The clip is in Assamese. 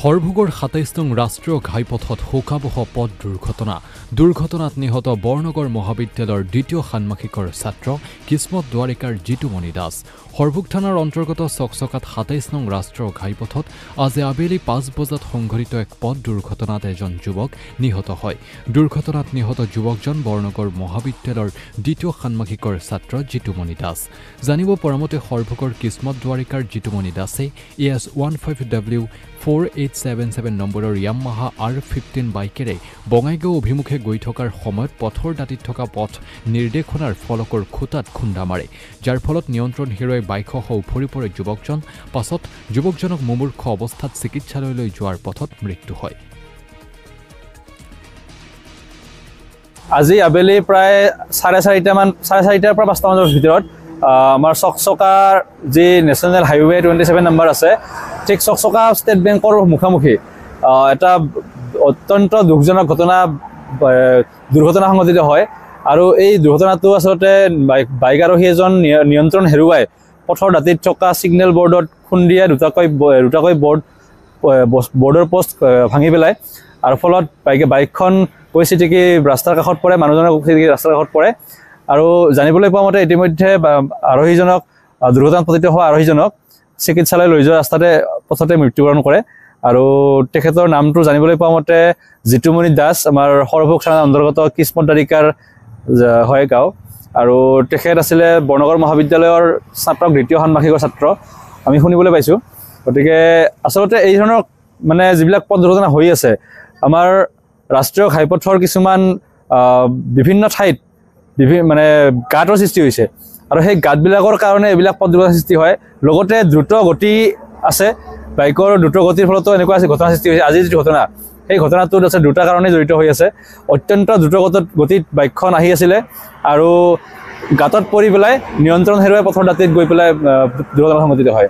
হৰভোগৰ ২৭ নং ৰাষ্ট্ৰীয় ঘাইপথত শোকাবহ পথ দুৰ্ঘটনাত নিহত বৰনগৰ মহাবিদ্যালয়ৰ দ্বিতীয় ষান্মাসিকৰ ছাত্ৰ কিসমত দুৱাৰিকাৰ জিতুমণি দাস। হৰভোগ থানাৰ অন্তৰ্গত চকচকাত ২৭ নং ৰাষ্ট্ৰীয় ঘাইপথত আজি আবেলি ৫ বজাত সংঘটিত এক পথ দুৰ্ঘটনাত এজন যুৱক নিহত হয়। দুৰ্ঘটনাত নিহত যুৱকজন বৰনগৰ মহাবিদ্যালয়ৰ দ্বিতীয় ষান্মাসিকৰ ছাত্ৰ জিতুমণি দাস। জানিব পৰা মতে হৰভোগৰ কিসমত দুৱাৰিকাৰ জিতুমণি দাসে ES15W 4877 নম্বৰৰ য়ামাহা R15 বাইকেৰে বঙাইগাঁও অভিমুখে গৈ থকাৰ সময়ত পথৰ দাঁতিত থকা পথ নিৰ্দেশনাৰ ফলকৰ খুঁটাত খুন্দা মাৰে, যাৰ ফলত নিয়ন্ত্ৰণ হেৰুৱাই বাইকসহ উফৰি পৰে যুৱকজন। পাছত যুৱকজনক মুমূৰ্ষ অৱস্থাত চিকিৎসালয়লৈ যোৱাৰ পথত মৃত্যু হয়। আজি আবেলি প্ৰায় 4:30 পৰা 5টা মানৰ ভিতৰত আমাৰ চকচকাৰ যি নেশ্যনেল হাইৱে 27 নম্বৰ আছে, ঠিক চকচকা ষ্টেট বেংকৰ মুখামুখি এটা অত্যন্ত দুখজনক দুৰ্ঘটনা সংঘটিত হয়। আৰু এই দুৰ্ঘটনাটো আচলতে বাইক আৰোহী এজন নিয়ন্ত্ৰণ হেৰুৱাই পথৰ দাঁতিত থকা ছিগনেল বৰ্ডত খুন্দিয়াই দুটাকৈ বৰ্ডৰ পোষ্ট ভাঙি পেলায়। আৰু ফলত বাইকখন গৈ চিটিকি ৰাস্তাৰ কাষত পৰে, মানুহজনক চিটিকি ৰাস্তাৰ কাষত পৰে। আৰু জানিবলৈ পোৱা মতে ইতিমধ্যে আৰোহীজনক দুৰ্ঘটনাত পতিত হোৱা আৰোহীজনক চিকিৎসালয় লৈ যোৱা ৰাস্তাতে পথতে মৃত্যুবৰণ কৰে। আৰু তেখেতৰ নামটো জানিবলৈ পোৱা মতে জিতুমণি দাস, আমাৰ হৰভোগ থানাৰ অন্তৰ্গত কিসমত দুৱাৰিকাৰ হয় গাঁও। আৰু তেখেত আছিলে বৰনগৰ মহাবিদ্যালয়ৰ স্নাতক দ্বিতীয় ষান্মাসিকৰ ছাত্ৰ, আমি শুনিবলৈ পাইছোঁ। গতিকে আচলতে এই ধৰণৰ মানে যিবিলাক পথ দুৰ্ঘটনা হৈ আছে, আমাৰ ৰাষ্ট্ৰীয় ঘাইপথৰ কিছুমান বিভিন্ন ঠাইত মানে গাঁতৰ সৃষ্টি হৈছে, আৰু সেই গাঁতবিলাকৰ কাৰণে এইবিলাক পথ দুৰ্ঘটনাৰ সৃষ্টি হয়। লগতে দ্ৰুত গতি আছে, বাইকৰ দ্ৰুত গতিৰ ফলতো এনেকুৱা ঘটনাৰ সৃষ্টি হৈছে। আজিৰ যিটো ঘটনা, সেই ঘটনাটোত আছে দুটা কাৰণেই জড়িত হৈ আছে। অত্যন্ত দ্ৰুত গতিত বাইকখন আহি আছিলে আৰু গাঁতত পৰি পেলাই নিয়ন্ত্ৰণ হেৰুৱাই পথৰ দাঁতিত গৈ পেলাই দুৰ্ঘটনা সংঘটিত হয়।